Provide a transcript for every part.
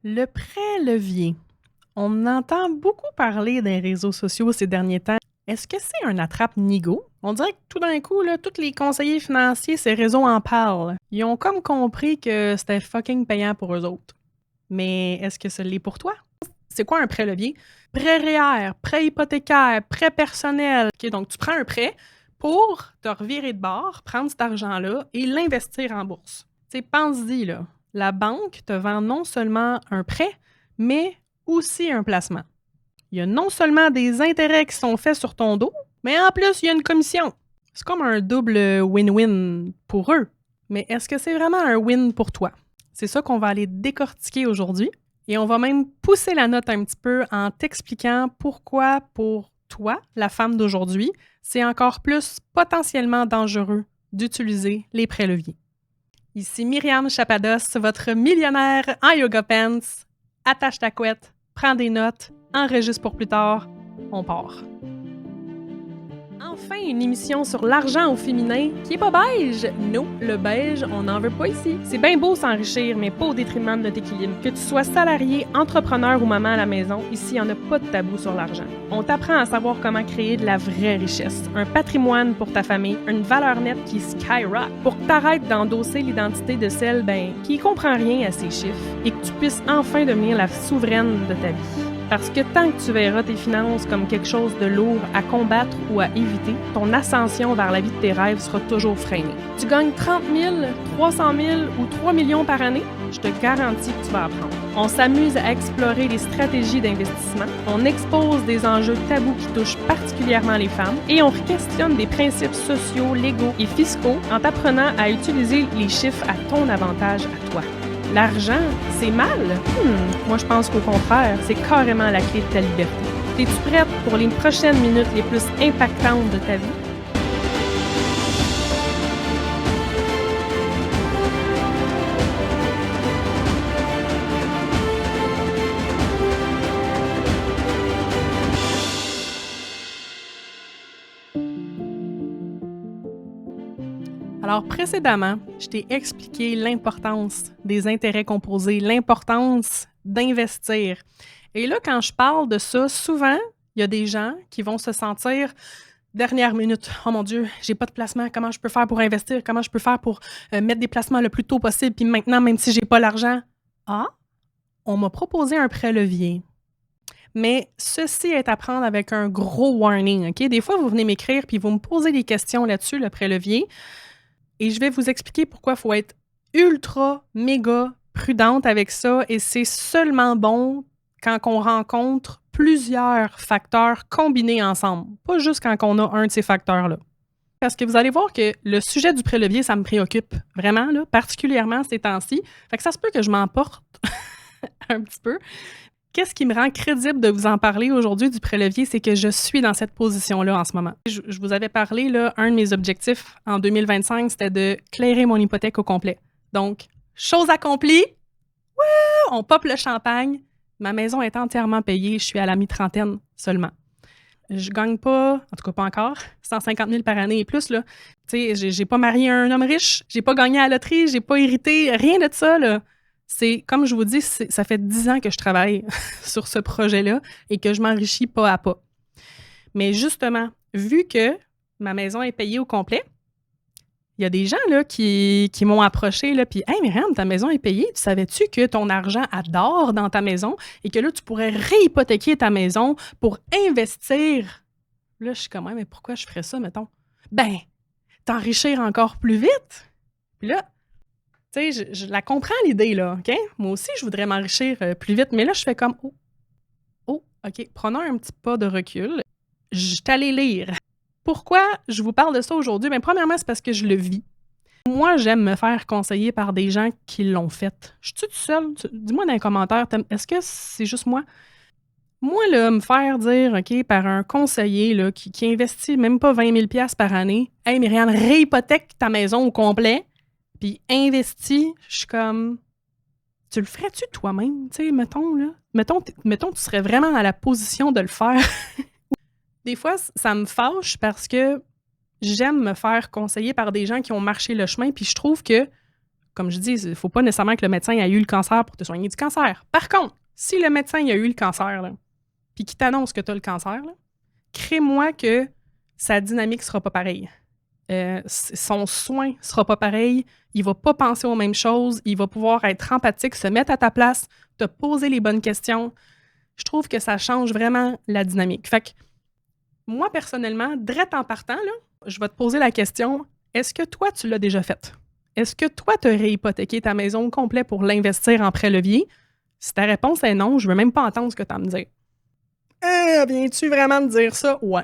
Le prêt levier. On entend beaucoup parler des réseaux sociaux ces derniers temps. Est-ce que c'est un attrape-nigo? On dirait que tout d'un coup, là, tous les conseillers financiers, ces réseaux en parlent. Ils ont comme compris que c'était fucking payant pour eux autres. Mais est-ce que ça l'est pour toi? C'est quoi un prêt levier? Prêt REER, prêt hypothécaire, prêt personnel. OK, donc tu prends un prêt pour te revirer de bord, prendre cet argent-là et l'investir en bourse. Tu sais, pense-y, là. La banque te vend non seulement un prêt, mais aussi un placement. Il y a non seulement des intérêts qui sont faits sur ton dos, mais en plus, il y a une commission. C'est comme un double win-win pour eux. Mais est-ce que c'est vraiment un win pour toi? C'est ça qu'on va aller décortiquer aujourd'hui. Et on va même pousser la note un petit peu en t'expliquant pourquoi, pour toi, la femme d'aujourd'hui, c'est encore plus potentiellement dangereux d'utiliser les prêts leviers. Ici Myriam Chapados, votre millionnaire en yoga pants. Attache ta couette, prends des notes, enregistre pour plus tard. On part. Enfin, une émission sur l'argent au féminin qui est pas beige. Non, le beige, on n'en veut pas ici. C'est bien beau s'enrichir, mais pas au détriment de notre équilibre. Que tu sois salarié, entrepreneur ou maman à la maison, ici, il n'y en a pas de tabou sur l'argent. On t'apprend à savoir comment créer de la vraie richesse, un patrimoine pour ta famille, une valeur nette qui skyrock, pour que t'arrêtes d'endosser l'identité de celle, qui comprend rien à ces chiffres et que tu puisses enfin devenir la souveraine de ta vie. Parce que tant que tu verras tes finances comme quelque chose de lourd à combattre ou à éviter, ton ascension vers la vie de tes rêves sera toujours freinée. Tu gagnes 30 000, 300 000 ou 3 millions par année, je te garantis que tu vas apprendre. On s'amuse à explorer les stratégies d'investissement, on expose des enjeux tabous qui touchent particulièrement les femmes et on questionne des principes sociaux, légaux et fiscaux en t'apprenant à utiliser les chiffres à ton avantage à toi. L'argent, c'est mal? Moi, je pense qu'au contraire, c'est carrément la clé de ta liberté. Es-tu prête pour les prochaines minutes les plus impactantes de ta vie? Alors, précédemment, je t'ai expliqué l'importance des intérêts composés, l'importance d'investir. Et là, quand je parle de ça, souvent, il y a des gens qui vont se sentir dernière minute. Oh mon Dieu, j'ai pas de placement. Comment je peux faire pour investir? Comment je peux faire pour mettre des placements le plus tôt possible? Puis maintenant, même si j'ai pas l'argent, on m'a proposé un prêt levier. Mais ceci est à prendre avec un gros warning, OK? Des fois, vous venez m'écrire puis vous me posez des questions là-dessus, le prêt levier. Et je vais vous expliquer pourquoi il faut être ultra, méga prudente avec ça. Et c'est seulement bon quand on rencontre plusieurs facteurs combinés ensemble. Pas juste quand on a un de ces facteurs-là. Parce que vous allez voir que le sujet du prélevier, ça me préoccupe vraiment, là, particulièrement ces temps-ci. Fait que ça se peut que je m'emporte un petit peu. Qu'est-ce qui me rend crédible de vous en parler aujourd'hui du prélevier, c'est que je suis dans cette position-là en ce moment. Je vous avais parlé, là, un de mes objectifs en 2025, c'était de clairer mon hypothèque au complet. Donc, chose accomplie, on pop le champagne, ma maison est entièrement payée, je suis à la mi-trentaine seulement. Je gagne pas, en tout cas pas encore, 150 000 par année et plus, là. Tu sais, j'ai pas marié un homme riche, j'ai pas gagné à la loterie, j'ai pas hérité, rien de ça, là. C'est, comme je vous dis, ça fait 10 ans que je travaille sur ce projet-là et que je m'enrichis pas à pas. Mais justement, vu que ma maison est payée au complet, il y a des gens là, qui m'ont approché, là, puis « Hey, Myriam, ta maison est payée. Tu savais-tu que ton argent adore dans ta maison et que là, tu pourrais réhypothéquer ta maison pour investir? » Là, je suis comme « Mais pourquoi je ferais ça, mettons? » Ben, t'enrichir encore plus vite. Puis là, tu sais, je la comprends l'idée, là, OK? Moi aussi, je voudrais m'enrichir plus vite, mais là, je fais comme OK, prenons un petit pas de recul. Je suis allée lire. Pourquoi je vous parle de ça aujourd'hui? Bien, premièrement, c'est parce que je le vis. Moi, j'aime me faire conseiller par des gens qui l'ont fait. Je suis toute seule? Dis-moi dans les commentaires, est-ce que c'est juste moi? Moi, là, me faire dire, OK, par un conseiller là, qui investit même pas 20 000 $ par année, « Hey, Myriam, réhypothèque ta maison au complet », puis investis, je suis comme, tu le ferais-tu toi-même, tu sais, mettons, là? Mettons, tu serais vraiment dans la position de le faire. Des fois, ça me fâche parce que j'aime me faire conseiller par des gens qui ont marché le chemin, puis je trouve que comme je dis, il faut pas nécessairement que le médecin ait eu le cancer pour te soigner du cancer. Par contre, si le médecin il a eu le cancer, là, puis qu'il t'annonce que tu as le cancer, là, crée-moi que sa dynamique sera pas pareille. Son soin sera pas pareil, il va pas penser aux mêmes choses, il va pouvoir être empathique, se mettre à ta place, te poser les bonnes questions. Je trouve que ça change vraiment la dynamique. Fait que moi, personnellement, direct en partant, là, je vais te poser la question, est-ce que toi, tu l'as déjà fait? Est-ce que toi, tu aurais hypothéqué ta maison au complet pour l'investir en prêt levier? Si ta réponse est non, je veux même pas entendre ce que tu as à me dire. Viens-tu vraiment me dire ça? Ouais.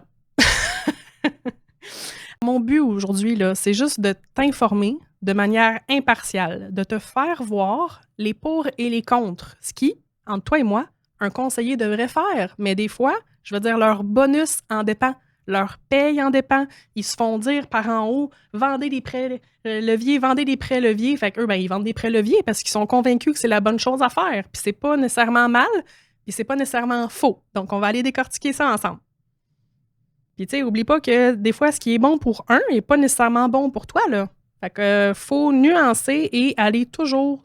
Mon but aujourd'hui, là, c'est juste de t'informer de manière impartiale, de te faire voir les pour et les contre. Ce qui, entre toi et moi, un conseiller devrait faire. Mais des fois, je veux dire, leur bonus en dépend. Leur paye en dépend. Ils se font dire par en haut, vendez des prêts leviers, vendez des prêts leviers. Fait qu'eux, ben, ils vendent des prêts leviers parce qu'ils sont convaincus que c'est la bonne chose à faire. Puis c'est pas nécessairement mal, puis c'est pas nécessairement faux. Donc, on va aller décortiquer ça ensemble. Puis, tu sais, oublie pas que des fois, ce qui est bon pour un n'est pas nécessairement bon pour toi, là. Fait que faut nuancer et aller toujours,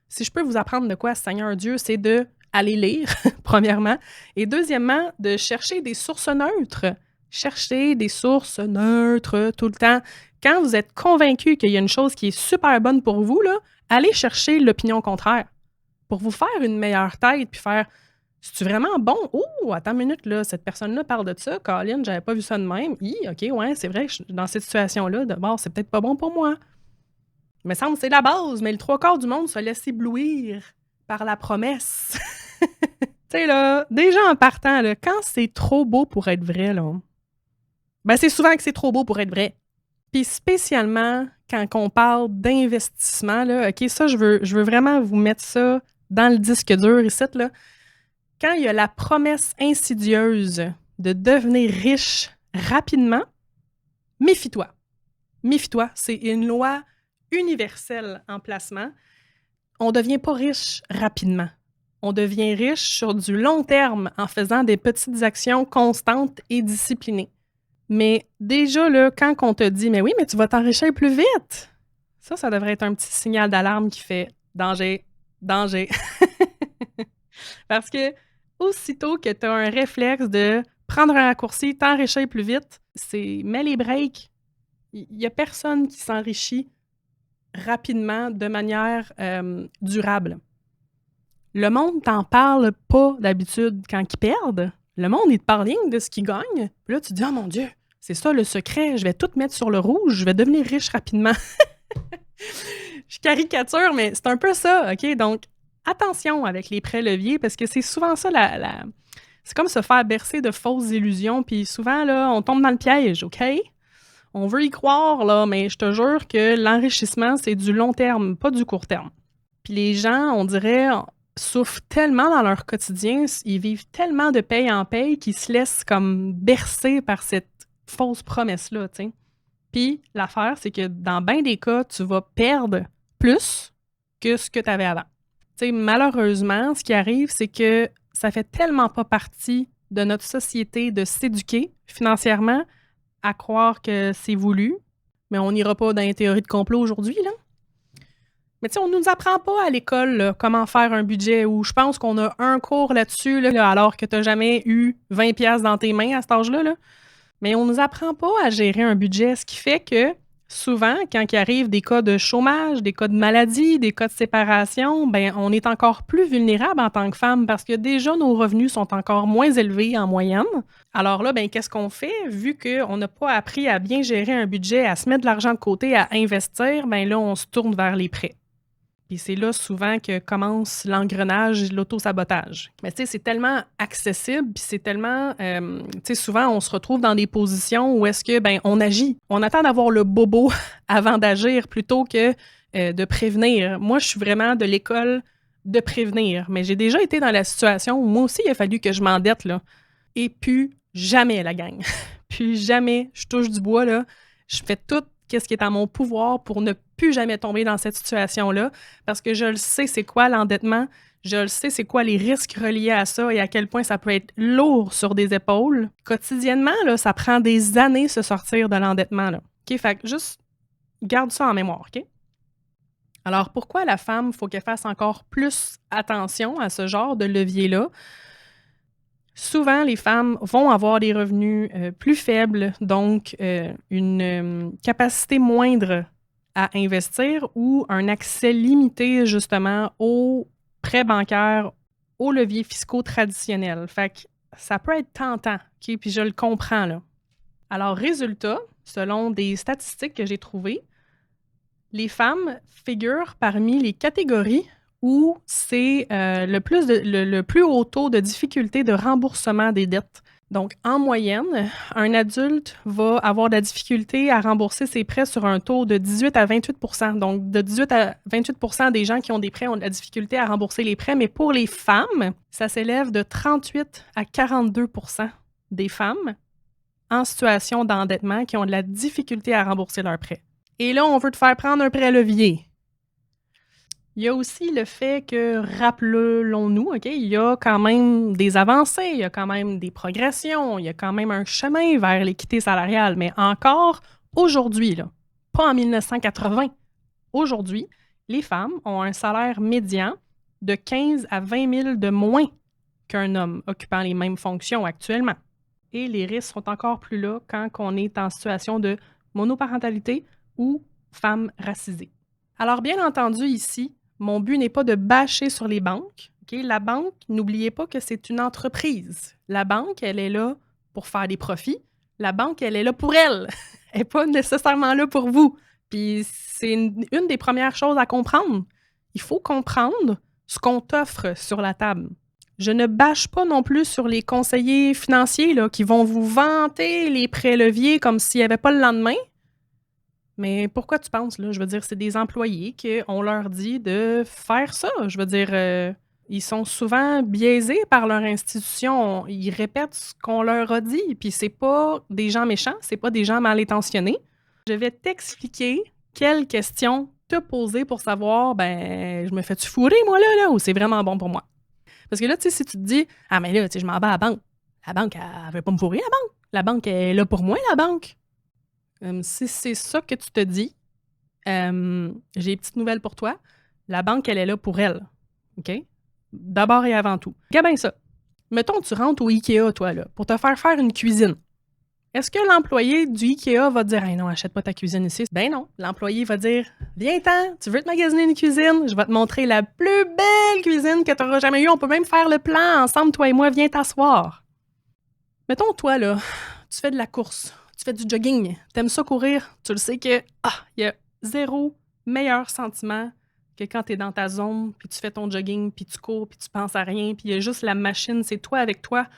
si je peux vous apprendre de quoi, Seigneur Dieu, c'est de aller lire, premièrement, et deuxièmement, de chercher des sources neutres. Chercher des sources neutres tout le temps. Quand vous êtes convaincu qu'il y a une chose qui est super bonne pour vous, là, allez chercher l'opinion contraire pour vous faire une meilleure tête puis faire c'est-tu vraiment bon? Oh, attends une minute, là, cette personne-là parle de ça. Colin, j'avais pas vu ça de même. OK, ouais, c'est vrai, dans cette situation-là, d'abord, c'est peut-être pas bon pour moi. Il me semble que c'est la base, mais le trois quarts du monde se laisse éblouir par la promesse. Tu sais, là, déjà en partant, là, quand c'est trop beau pour être vrai, là, ben c'est souvent que c'est trop beau pour être vrai. Puis spécialement quand on parle d'investissement, là, OK, ça, je veux vraiment vous mettre ça dans le disque dur ici, là. Quand il y a la promesse insidieuse de devenir riche rapidement, méfie-toi. Méfie-toi, c'est une loi universelle en placement. On ne devient pas riche rapidement. On devient riche sur du long terme en faisant des petites actions constantes et disciplinées. Mais déjà, là, quand on te dit « Mais oui, mais tu vas t'enrichir plus vite! » Ça devrait être un petit signal d'alarme qui fait « Danger, danger! » Parce que aussitôt que tu as un réflexe de prendre un raccourci, t'enrichir plus vite, c'est mets les breaks. Il n'y a personne qui s'enrichit rapidement de manière durable. Le monde t'en parle pas d'habitude quand ils perdent. Le monde, il te parle rien de ce qu'ils gagnent. Puis là, tu te dis « Oh mon Dieu, c'est ça le secret, je vais tout mettre sur le rouge, je vais devenir riche rapidement. » Je caricature, mais c'est un peu ça, OK? Donc, attention avec les prêts leviers parce que c'est souvent ça c'est comme se faire bercer de fausses illusions puis souvent là on tombe dans le piège, OK? On veut y croire là, mais je te jure que l'enrichissement c'est du long terme, pas du court terme. Puis les gens, on dirait souffrent tellement dans leur quotidien, ils vivent tellement de paye en paye qu'ils se laissent comme bercer par cette fausse promesse là, tu sais. Puis l'affaire c'est que dans bien des cas, tu vas perdre plus que ce que tu avais avant. Tu sais, malheureusement, ce qui arrive, c'est que ça fait tellement pas partie de notre société de s'éduquer financièrement à croire que c'est voulu, mais on n'ira pas dans les théories de complot aujourd'hui, là. Mais tu sais, on nous apprend pas à l'école là, comment faire un budget ou je pense qu'on a un cours là-dessus là, alors que tu n'as jamais eu 20$ dans tes mains à cet âge-là. Là. Mais on nous apprend pas à gérer un budget, ce qui fait que souvent, quand il arrive des cas de chômage, des cas de maladie, des cas de séparation, ben on est encore plus vulnérable en tant que femme parce que déjà nos revenus sont encore moins élevés en moyenne. Alors là, ben qu'est-ce qu'on fait? Vu qu'on n'a pas appris à bien gérer un budget, à se mettre de l'argent de côté, à investir, ben là, on se tourne vers les prêts. Puis c'est là souvent que commence l'engrenage, l'auto-sabotage. Mais tu sais, c'est tellement accessible, puis c'est tellement... tu sais, souvent, on se retrouve dans des positions où est-ce que, ben on agit. On attend d'avoir le bobo avant d'agir plutôt que de prévenir. Moi, je suis vraiment de l'école de prévenir. Mais j'ai déjà été dans la situation où moi aussi, il a fallu que je m'endette, là. Et puis, jamais la gang. Puis jamais, je touche du bois, là. Je fais tout ce qui est à mon pouvoir pour ne plus jamais tomber dans cette situation-là parce que je le sais c'est quoi l'endettement, je le sais c'est quoi les risques reliés à ça et à quel point ça peut être lourd sur des épaules. Quotidiennement, là, ça prend des années se sortir de l'endettement. Là. OK? Fait que juste garde ça en mémoire, OK? Alors, pourquoi la femme, faut qu'elle fasse encore plus attention à ce genre de levier-là? Souvent, les femmes vont avoir des revenus, plus faibles, donc une, capacité moindre à investir ou un accès limité justement aux prêts bancaires, aux leviers fiscaux traditionnels. Fait que ça peut être tentant, OK? Puis je le comprends, là. Alors résultat, selon des statistiques que j'ai trouvées, les femmes figurent parmi les catégories où c'est, le plus haut taux de difficulté de remboursement des dettes. Donc, en moyenne, un adulte va avoir de la difficulté à rembourser ses prêts sur un taux de 18 à 28 Donc, de 18 à 28 des gens qui ont des prêts ont de la difficulté à rembourser les prêts, mais pour les femmes, ça s'élève de 38 à 42 des femmes en situation d'endettement qui ont de la difficulté à rembourser leurs prêts. Et là, on veut te faire prendre un prêt levier. Il y a aussi le fait que, rappelons-nous, OK, il y a quand même des avancées, il y a quand même des progressions, il y a quand même un chemin vers l'équité salariale, mais encore aujourd'hui, là, pas en 1980, aujourd'hui, les femmes ont un salaire médian de 15 à 20 000 de moins qu'un homme occupant les mêmes fonctions actuellement. Et les risques sont encore plus là quand on est en situation de monoparentalité ou femme racisée. Alors, bien entendu, ici, mon but n'est pas de bâcher sur les banques. OK? La banque, n'oubliez pas que c'est une entreprise. La banque, elle est là pour faire des profits. La banque, elle est là pour elle. Elle n'est pas nécessairement là pour vous. Puis c'est une des premières choses à comprendre. Il faut comprendre ce qu'on t'offre sur la table. Je ne bâche pas non plus sur les conseillers financiers là, qui vont vous vanter les prêts leviers comme s'il n'y avait pas le lendemain. Mais pourquoi tu penses, là? Je veux dire, c'est des employés qu'on leur dit de faire ça. Je veux dire, ils sont souvent biaisés par leur institution. Ils répètent ce qu'on leur a dit. Puis c'est pas des gens méchants, c'est pas des gens mal intentionnés. Je vais t'expliquer quelles questions te poser pour savoir, ben, je me fais-tu fourrer, moi, là, ou c'est vraiment bon pour moi? Parce que là, tu sais, si tu te dis, ah, mais là, tu sais, je m'en vais à la banque. La banque, elle veut pas me fourrer, la banque. La banque est là pour moi, la banque. Si c'est ça que tu te dis, j'ai une petite nouvelle pour toi. La banque, elle est là pour elle. OK? D'abord et avant tout. Regarde bien ça. Mettons, tu rentres au IKEA, toi, là, pour te faire une cuisine. Est-ce que l'employé du IKEA va te dire, hey, non, achète pas ta cuisine ici? Ben non. L'employé va dire, viens-t'en, tu veux te magasiner une cuisine? Je vais te montrer la plus belle cuisine que tu auras jamais eue. On peut même faire le plan ensemble, toi et moi, viens t'asseoir. Mettons, toi, là, tu fais de la course. Tu fais du jogging, t'aimes ça courir, tu le sais que il y a zéro meilleur sentiment que quand t'es dans ta zone, puis tu fais ton jogging, puis tu cours, puis tu penses à rien, puis il y a juste la machine, c'est toi avec toi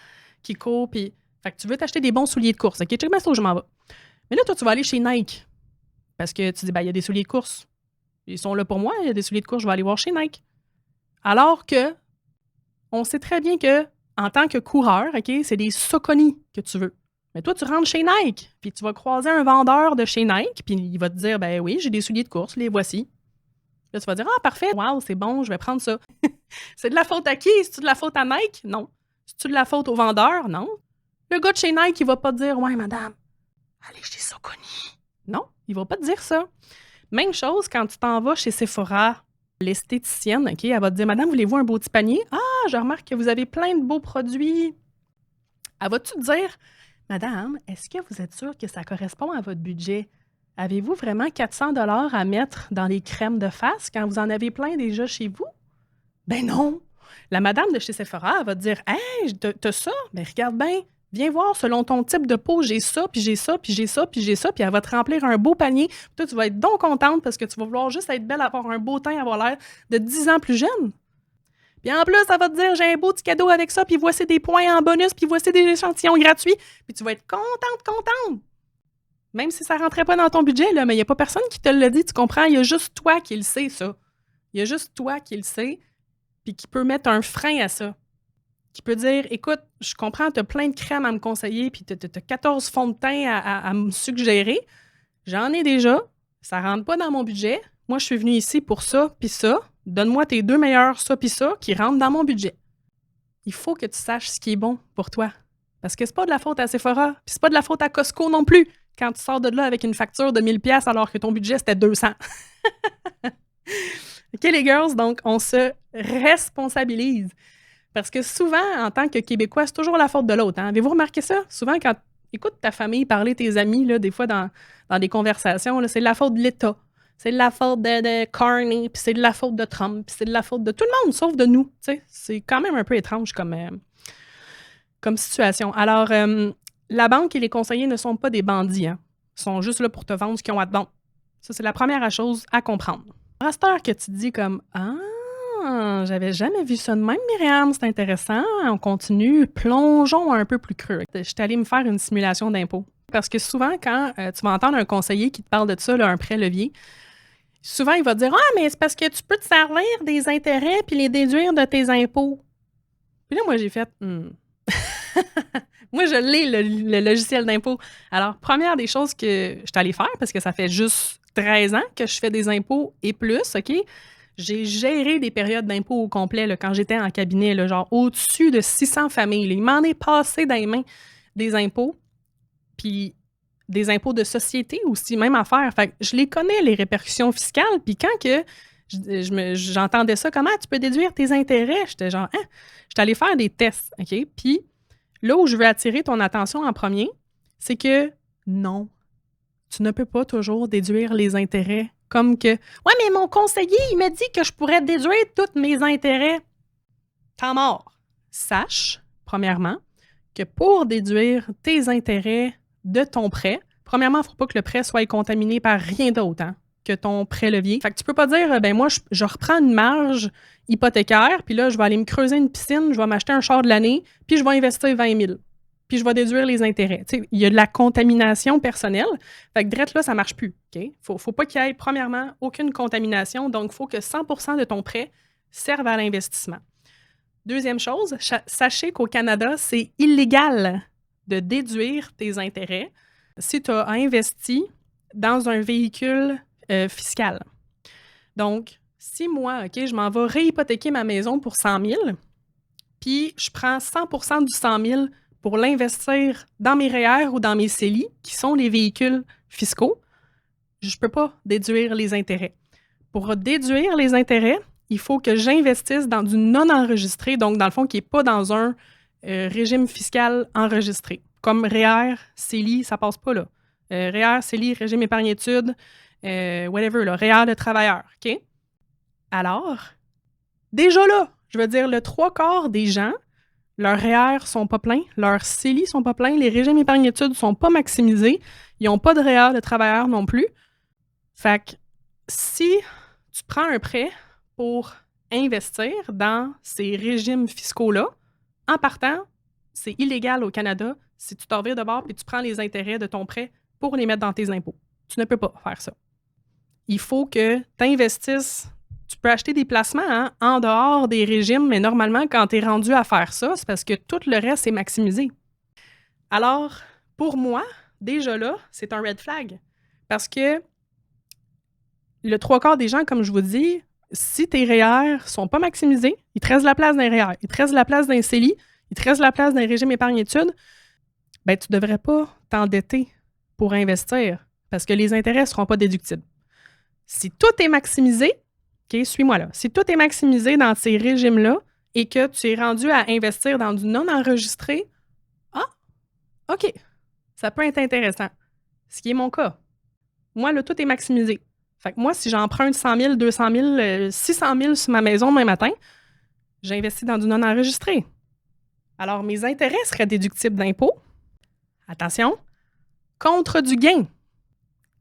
qui court, puis fait que tu veux t'acheter des bons souliers de course, OK? Check bien ça où je m'en vais. Mais là, toi, tu vas aller chez Nike, parce que tu dis, ben, il y a des souliers de course. Ils sont là pour moi, il y a des souliers de course, je vais aller voir chez Nike. Alors que, on sait très bien que, en tant que coureur, OK, c'est des Saucony que tu veux. Mais toi, tu rentres chez Nike, puis tu vas croiser un vendeur de chez Nike, puis il va te dire, ben oui, j'ai des souliers de course, les voici. Là, tu vas dire, ah, parfait, waouh, c'est bon, je vais prendre ça. C'est de la faute à qui? C'est-tu de la faute à Nike? Non. C'est-tu de la faute au vendeur? Non. Le gars de chez Nike, il va pas te dire, ouais, madame, allez chez Saucony. Non, il va pas te dire ça. Même chose quand tu t'en vas chez Sephora, l'esthéticienne, OK, elle va te dire, madame, voulez-vous un beau petit panier? Ah, je remarque que vous avez plein de beaux produits. Elle va-tu te dire, madame, est-ce que vous êtes sûre que ça correspond à votre budget? Avez-vous vraiment 400 à mettre dans les crèmes de face quand vous en avez plein déjà chez vous? Ben non! La madame de chez Sephora, elle va te dire, hey, t'as ça? Ben regarde bien, viens voir selon ton type de peau, j'ai ça, puis j'ai ça, puis j'ai ça, puis j'ai ça, puis elle va te remplir un beau panier. Puis toi, tu vas être donc contente parce que tu vas vouloir juste être belle, avoir un beau teint, avoir l'air de 10 ans plus jeune. Puis en plus, ça va te dire, j'ai un beau petit cadeau avec ça, puis voici des points en bonus, puis voici des échantillons gratuits. Puis tu vas être contente. Même si ça rentrait pas dans ton budget, là, mais il n'y a pas personne qui te l'a dit, tu comprends? Il y a juste toi qui le sais, ça. Il y a juste toi qui le sais, puis qui peut mettre un frein à ça. Qui peut dire, écoute, je comprends, tu as plein de crèmes à me conseiller, puis tu as 14 fonds de teint à me suggérer. J'en ai déjà, ça rentre pas dans mon budget. Moi, je suis venue ici pour ça, puis ça. Donne-moi tes deux meilleurs ça puis ça qui rentrent dans mon budget. Il faut que tu saches ce qui est bon pour toi. Parce que c'est pas de la faute à Sephora, puis c'est pas de la faute à Costco non plus, quand tu sors de là avec une facture de 1000$ alors que ton budget c'était 200. OK, les girls, donc on se responsabilise. Parce que souvent, en tant que Québécois, c'est toujours la faute de l'autre. Hein? Avez-vous remarqué ça? Souvent, quand tu écoutes ta famille parler, tes amis, là, des fois dans des conversations, là, c'est de la faute de l'État. C'est de la faute de Carney, puis c'est de la faute de Trump, puis c'est de la faute de tout le monde, sauf de nous. T'sais. C'est quand même un peu étrange comme situation. Alors, la banque et les conseillers ne sont pas des bandits. Hein? Ils sont juste là pour te vendre ce qu'ils ont à te vendre. Ça, c'est la première chose à comprendre. À cette heure que tu te dis comme « Ah, j'avais jamais vu ça de même, Myriam, c'est intéressant. On continue, plongeons un peu plus creux. » Je suis allée me faire une simulation d'impôt. Parce que souvent, quand tu vas entendre un conseiller qui te parle de ça, là, un prêt levier, souvent, il va te dire « Ah, mais c'est parce que tu peux te servir des intérêts puis les déduire de tes impôts. » Puis là, moi, j'ai fait Moi, je l'ai, le logiciel d'impôt. Alors, première des choses que je suis allée faire, parce que ça fait juste 13 ans que je fais des impôts et plus, OK? J'ai géré des périodes d'impôts au complet là, quand j'étais en cabinet, là, genre au-dessus de 600 familles. Là. Il m'en est passé dans les mains des impôts, puis des impôts de société aussi, même affaire. Fait que je les connais, les répercussions fiscales, puis quand que j'entendais ça, comment tu peux déduire tes intérêts? J'étais genre, hein? J'étais allée faire des tests, OK? Puis là où je veux attirer ton attention en premier, c'est que non, tu ne peux pas toujours déduire les intérêts comme que ouais, mais mon conseiller, il m'a dit que je pourrais déduire tous mes intérêts. T'en mort. Sache, premièrement, que pour déduire tes intérêts de ton prêt, premièrement, il ne faut pas que le prêt soit contaminé par rien d'autre que ton prêt levier. Fait que tu peux pas dire, ben moi, je reprends une marge hypothécaire, puis là, je vais aller me creuser une piscine, je vais m'acheter un char de l'année, puis je vais investir 20 000. Puis je vais déduire les intérêts. Tu sais, il y a de la contamination personnelle. Fait que direct là, ça marche plus. OK? Faut pas qu'il y ait, premièrement, aucune contamination. Donc, il faut que 100% de ton prêt serve à l'investissement. Deuxième chose, sachez qu'au Canada, c'est illégal de déduire tes intérêts si tu as investi dans un véhicule fiscal. Donc, si moi, OK, je m'en vais réhypothéquer ma maison pour 100 000, puis je prends 100% du 100 000 pour l'investir dans mes REER ou dans mes CELI, qui sont les véhicules fiscaux, je ne peux pas déduire les intérêts. Pour déduire les intérêts, il faut que j'investisse dans du non-enregistré, donc dans le fond, qui n'est pas dans un régime fiscal enregistré. Comme REER, CELI, ça passe pas là. REER, CELI, régime épargne-études, whatever, là, REER de travailleur, OK? Alors, déjà là, je veux dire, le 3/4 des gens, leurs REER sont pas pleins, leurs CELI sont pas pleins, les régimes épargne-études sont pas maximisés, ils n'ont pas de REER de travailleur non plus. Fait que si tu prends un prêt pour investir dans ces régimes fiscaux-là, en partant, c'est illégal au Canada si tu t'en revires de bord et tu prends les intérêts de ton prêt pour les mettre dans tes impôts. Tu ne peux pas faire ça. Il faut que tu investisses. Tu peux acheter des placements en dehors des régimes, mais normalement, quand tu es rendu à faire ça, c'est parce que tout le reste est maximisé. Alors, pour moi, déjà là, c'est un red flag. Parce que le 3/4 des gens, comme je vous dis, si tes REER sont pas maximisés, il te reste de la place d'un REER, il te reste de la place d'un CELI, il te reste de la place d'un régime épargne-études, ben tu devrais pas t'endetter pour investir parce que les intérêts ne seront pas déductibles. Si tout est maximisé, OK, suis-moi là, si tout est maximisé dans ces régimes-là et que tu es rendu à investir dans du non-enregistré, OK, ça peut être intéressant. Ce qui est mon cas. Moi, là, tout est maximisé. Fait que moi, si j'emprunte 100 000, 200 000, 600 000 sur ma maison demain matin, j'investis dans du non-enregistré. Alors, mes intérêts seraient déductibles d'impôt. Attention, contre du gain.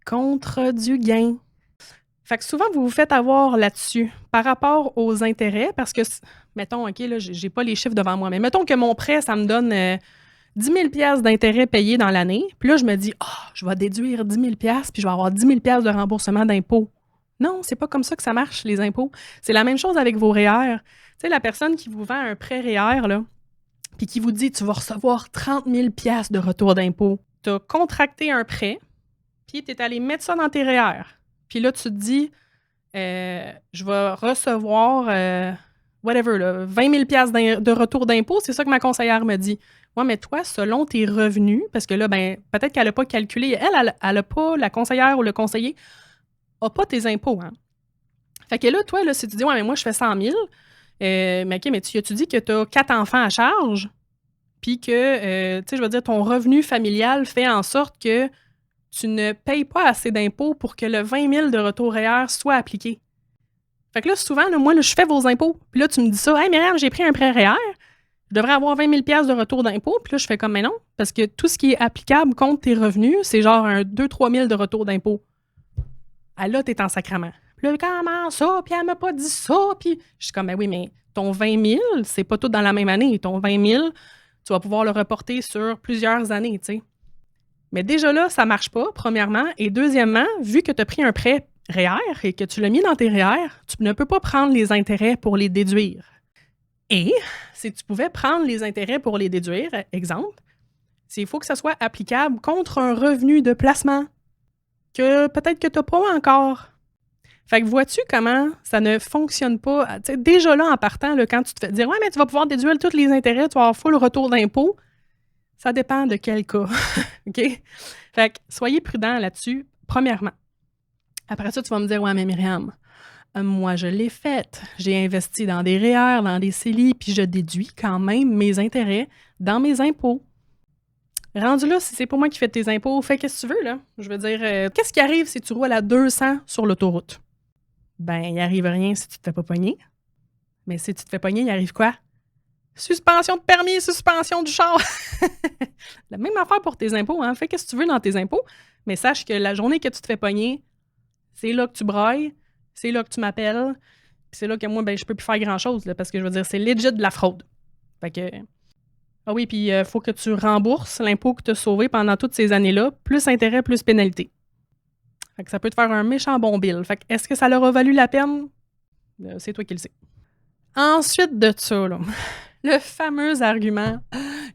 Contre du gain. Fait que souvent, vous vous faites avoir là-dessus par rapport aux intérêts parce que, mettons, OK, là, j'ai pas les chiffres devant moi, mais mettons que mon prêt, ça me donne 10 000 d'intérêts payés dans l'année. Puis là, je me dis, je vais déduire 10 000 puis je vais avoir 10 000 de remboursement d'impôts. Non, c'est pas comme ça que ça marche, les impôts. C'est la même chose avec vos REER. Tu sais, la personne qui vous vend un prêt REER, là, puis qui vous dit, tu vas recevoir 30 000 de retour d'impôt. Tu as contracté un prêt, puis tu es allé mettre ça dans tes REER. Puis là, tu te dis, je vais recevoir, whatever, là, 20 000 de retour d'impôt. C'est ça que ma conseillère me dit. Ouais, mais toi, selon tes revenus, parce que là, ben, peut-être qu'elle n'a pas calculé, elle n'a pas, la conseillère ou le conseiller, n'a pas tes impôts. Hein? Fait que là, toi, là, si tu dis: «Ouais, mais moi, je fais 100 000, mais OK, mais tu dis que tu as 4 enfants à charge, puis que, tu sais, je veux dire, ton revenu familial fait en sorte que tu ne payes pas assez d'impôts pour que le 20 000 de retour REER soit appliqué. Fait que là, souvent, là, moi, là, je fais vos impôts. Puis là, tu me dis ça: «Hey, Myriam, j'ai pris un prêt REER, je devrais avoir 20 000 de retour d'impôt.» Puis là, je fais comme: «Mais non, parce que tout ce qui est applicable contre tes revenus, c'est genre un 2-3 000 de retour d'impôt.» Ah là, t'es en sacrament. Puis là, comment ça? Puis elle m'a pas dit ça. Puis je suis comme: «Ben oui, mais ton 20 000, c'est pas tout dans la même année. Ton 20 000, tu vas pouvoir le reporter sur plusieurs années, tu sais.» Mais déjà là, ça marche pas, premièrement. Et deuxièmement, vu que tu as pris un prêt REER et que tu l'as mis dans tes REER, tu ne peux pas prendre les intérêts pour les déduire. Et si tu pouvais prendre les intérêts pour les déduire, exemple, il faut que ça soit applicable contre un revenu de placement que peut-être que tu n'as pas encore. Fait que vois-tu comment ça ne fonctionne pas? T'sais, déjà là, en partant, là, quand tu te fais dire: «Ouais, mais tu vas pouvoir déduire tous les intérêts, tu vas avoir full retour d'impôt», ça dépend de quel cas. OK? Fait que soyez prudents là-dessus, premièrement. Après ça, tu vas me dire: «Ouais, mais Myriam, moi, je l'ai faite. J'ai investi dans des REER, dans des CELI, puis je déduis quand même mes intérêts dans mes impôts.» Rendu là, si c'est pas moi qui fais tes impôts, fais qu'est-ce que tu veux, là. Je veux dire, qu'est-ce qui arrive si tu roules à 200 sur l'autoroute? Ben, il arrive rien si tu te fais pas pogner. Mais si tu te fais pogner, il arrive quoi? Suspension de permis, suspension du char. La même affaire pour tes impôts, hein. Fais qu'est-ce que tu veux dans tes impôts, mais sache que la journée que tu te fais pogner, c'est là que tu brailles, c'est là que tu m'appelles, puis c'est là que moi, ben, je peux plus faire grand-chose, là, parce que je veux dire, c'est legit de la fraude. Fait que... Ah oui, puis faut que tu rembourses l'impôt que tu as sauvé pendant toutes ces années-là, plus intérêt, plus pénalité. Fait que ça peut te faire un méchant bon bill. Fait que est-ce que ça leur a valu la peine? C'est toi qui le sais. Ensuite de ça, là, le fameux argument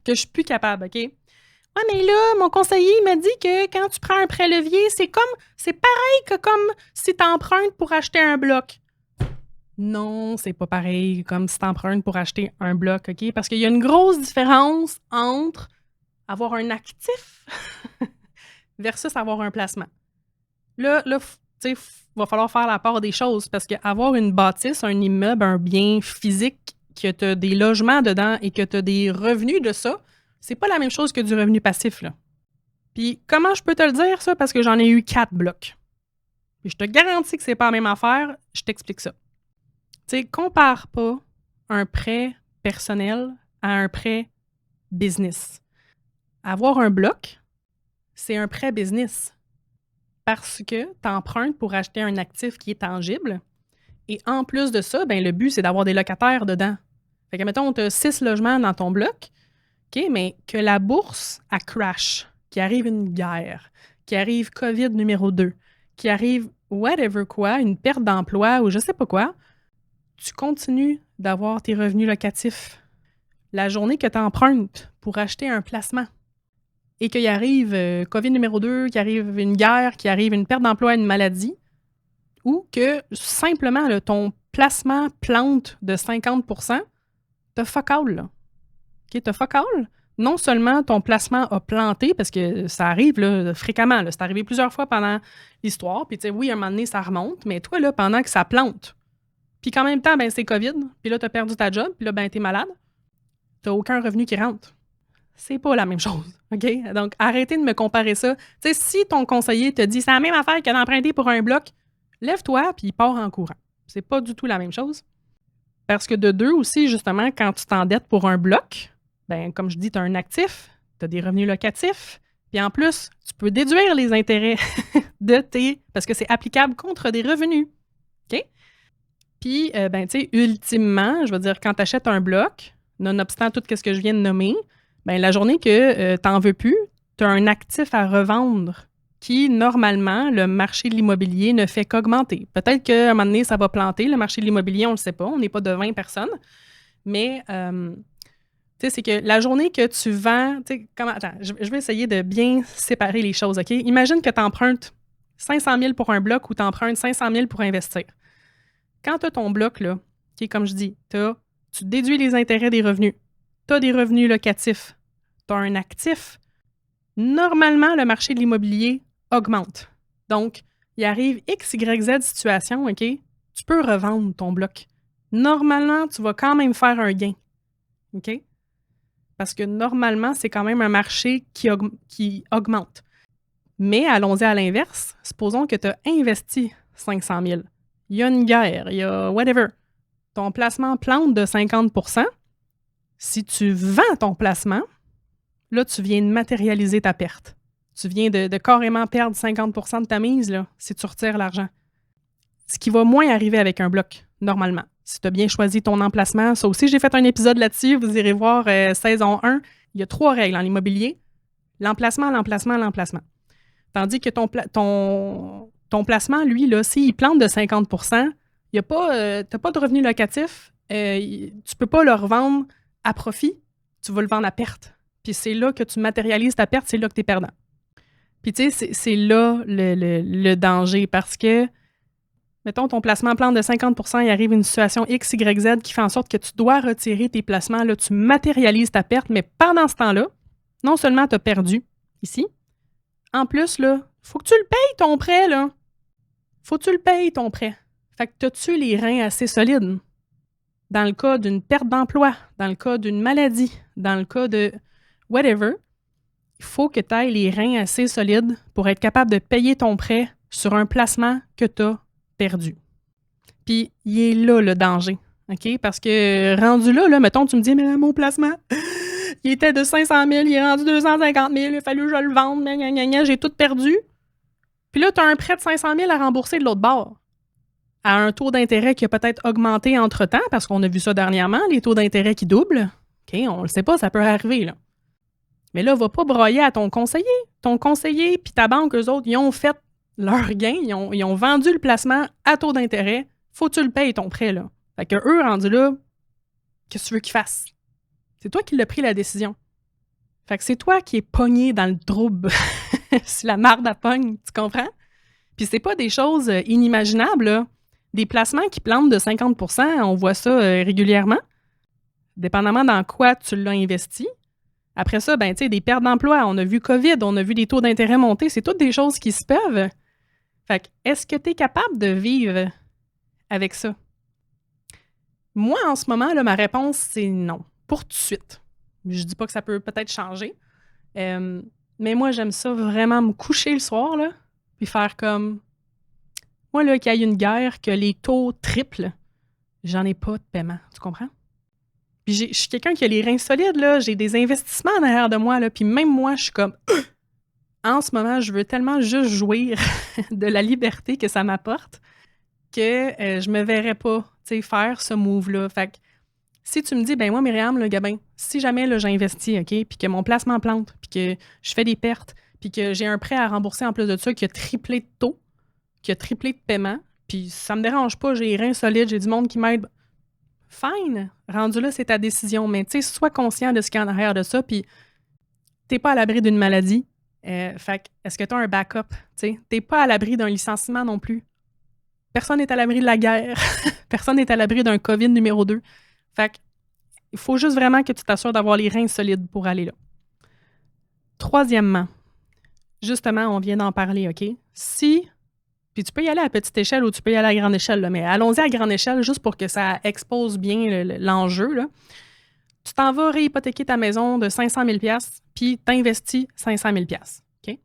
que je suis plus capable, OK? «Ouais, mais là, mon conseiller m'a dit que quand tu prends un prêt levier, c'est pareil que comme si tu empruntes pour acheter un bloc.» Non, c'est pas pareil comme si tu empruntes pour acheter un bloc, OK? Parce qu'il y a une grosse différence entre avoir un actif versus avoir un placement. Là, tu sais, va falloir faire la part des choses parce qu'avoir une bâtisse, un immeuble, un bien physique, que tu as des logements dedans et que tu as des revenus de ça, c'est pas la même chose que du revenu passif, là. Puis comment je peux te le dire, ça? Parce que j'en ai eu 4 blocs. Puis je te garantis que c'est pas la même affaire, je t'explique ça. Tu sais, compare pas un prêt personnel à un prêt business. Avoir un bloc, c'est un prêt business parce que tu empruntes pour acheter un actif qui est tangible et en plus de ça, ben, le but, c'est d'avoir des locataires dedans. Fait que, mettons, tu as 6 logements dans ton bloc, OK, mais que la bourse, elle crash, qu'il arrive une guerre, qu'il arrive COVID numéro 2, qu'il arrive whatever quoi, une perte d'emploi ou je sais pas quoi, tu continues d'avoir tes revenus locatifs. La journée que tu empruntes pour acheter un placement et qu'il arrive COVID numéro 2, qu'il arrive une guerre, qu'il arrive une perte d'emploi, une maladie, ou que simplement là, ton placement plante de 50%, t'as fuck all, là. OK, t'as fuck all. Non seulement ton placement a planté, parce que ça arrive là, fréquemment, là, c'est arrivé plusieurs fois pendant l'histoire, puis tu sais, oui, à un moment donné, ça remonte, mais toi, là, pendant que ça plante, puis qu'en même temps, ben, c'est COVID, puis là, t'as perdu ta job, puis là, ben, t'es malade, t'as aucun revenu qui rentre. C'est pas la même chose, OK? Donc, arrêtez de me comparer ça. Tu sais, si ton conseiller te dit « c'est la même affaire que d'emprunter pour un bloc », lève-toi, puis pars en courant. C'est pas du tout la même chose. Parce que de deux aussi, justement, quand tu t'endettes pour un bloc, ben comme je dis, tu as un actif, tu as des revenus locatifs, puis en plus, tu peux déduire les intérêts de tes... parce que c'est applicable contre des revenus. OK? Puis, ben tu sais, ultimement, je veux dire, quand tu achètes un bloc, nonobstant tout ce que je viens de nommer, ben la journée que tu n'en veux plus, tu as un actif à revendre qui, normalement, le marché de l'immobilier ne fait qu'augmenter. Peut-être qu'à un moment donné, ça va planter, le marché de l'immobilier, on ne le sait pas, on n'est pas de 20 personnes, mais tu sais, c'est que la journée que tu vends, tu sais, comment... Attends, je vais essayer de bien séparer les choses, OK? Imagine que tu empruntes 500 000 pour un bloc ou tu empruntes 500 000 pour investir. Quand tu as ton bloc, là, qui est comme je dis, tu déduis les intérêts des revenus, tu as des revenus locatifs, tu as un actif, normalement, le marché de l'immobilier augmente. Donc, il arrive X, Y, Z situation, OK? tu peux revendre ton bloc. Normalement, tu vas quand même faire un gain. OK? Parce que normalement, c'est quand même un marché qui augmente. Mais allons-y à l'inverse. Supposons que tu as investi 500 000. Il y a une guerre, il y a whatever. Ton placement plante de 50 %. Si tu vends ton placement, là, tu viens de matérialiser ta perte. Tu viens de carrément perdre 50 % de ta mise là, si tu retires l'argent. Ce qui va moins arriver avec un bloc, normalement. Si tu as bien choisi ton emplacement, ça aussi, j'ai fait un épisode là-dessus, vous irez voir saison 1. Il y a 3 règles en immobilier. L'emplacement, l'emplacement, l'emplacement. Tandis que ton placement, lui, là, s'il plante de 50 %, tu n'as pas de revenu locatif, tu ne peux pas le revendre à profit, tu vas le vendre à perte. Puis c'est là que tu matérialises ta perte, c'est là que tu es perdant. Puis tu sais, c'est là le danger parce que, mettons, ton placement plante de 50 %, il arrive une situation X, Y, Z qui fait en sorte que tu dois retirer tes placements, là, tu matérialises ta perte, mais pendant ce temps-là, non seulement tu as perdu ici, en plus, là, faut que tu le payes ton prêt, là. Faut que tu le payes ton prêt. Fait que t'as-tu les reins assez solides? Dans le cas d'une perte d'emploi, dans le cas d'une maladie, dans le cas de whatever, il faut que tu aies les reins assez solides pour être capable de payer ton prêt sur un placement que tu as perdu. Puis, il est là le danger, OK? Parce que rendu là, mettons, tu me dis, mais mon placement, il était de 500 000, il est rendu 250 000, il a fallu que je le vende, j'ai tout perdu. Puis là, tu as un prêt de 500 000 à rembourser de l'autre bord, à un taux d'intérêt qui a peut-être augmenté entre-temps, parce qu'on a vu ça dernièrement, les taux d'intérêt qui doublent. OK, on le sait pas, ça peut arriver, là. Mais là, va pas broyer à ton conseiller. Ton conseiller puis ta banque, eux autres, ils ont fait leur gain, ils ont vendu le placement à taux d'intérêt. Faut que tu le payes, ton prêt, là. Fait que eux, rendus là, qu'est-ce que tu veux qu'ils fassent? C'est toi qui l'as pris la décision. Fait que c'est toi qui es pogné dans le trouble. Si la marde à pogne, tu comprends? Puis c'est pas des choses inimaginables, là. Des placements qui plantent de 50 %, on voit ça régulièrement, dépendamment dans quoi tu l'as investi. Après ça, ben, tu sais, des pertes d'emploi, on a vu COVID, on a vu des taux d'intérêt monter, c'est toutes des choses qui se peuvent. Fait que, est-ce que tu es capable de vivre avec ça? Moi, en ce moment, là, ma réponse, c'est non. Pour tout de suite. Je dis pas que ça peut peut-être changer. Mais moi, j'aime ça vraiment me coucher le soir, là, puis faire comme... Moi, là, qu'il y ait une guerre, que les taux triplent, j'en ai pas de paiement. Tu comprends? Puis je suis quelqu'un qui a les reins solides, là. J'ai des investissements en arrière de moi, là. Puis même moi, je suis comme... En ce moment, je veux tellement juste jouir de la liberté que ça m'apporte que je me verrais pas, tu sais, faire ce move-là. Fait que si tu me dis, ben moi, Myriam, le Gabin, si jamais là, j'investis, OK, puis que mon placement plante, puis que je fais des pertes, puis que j'ai un prêt à rembourser en plus de ça qui a triplé de taux, qui a triplé de paiement, puis ça me dérange pas, j'ai les reins solides, j'ai du monde qui m'aide. Fine, rendu là, c'est ta décision, mais tu sais, sois conscient de ce qu'il y a en arrière de ça, puis t'es pas à l'abri d'une maladie. Fait que, est-ce que tu as un backup? T'es pas à l'abri d'un licenciement non plus. Personne n'est à l'abri de la guerre. Personne n'est à l'abri d'un COVID numéro 2. Fait que, il faut juste vraiment que tu t'assures d'avoir les reins solides pour aller là. Troisièmement, justement, on vient d'en parler, OK? Puis tu peux y aller à petite échelle ou tu peux y aller à grande échelle, là, mais allons-y à grande échelle juste pour que ça expose bien l'enjeu, là. Tu t'en vas réhypothéquer ta maison de 500 000 $, puis t'investis 500 000 $. OK?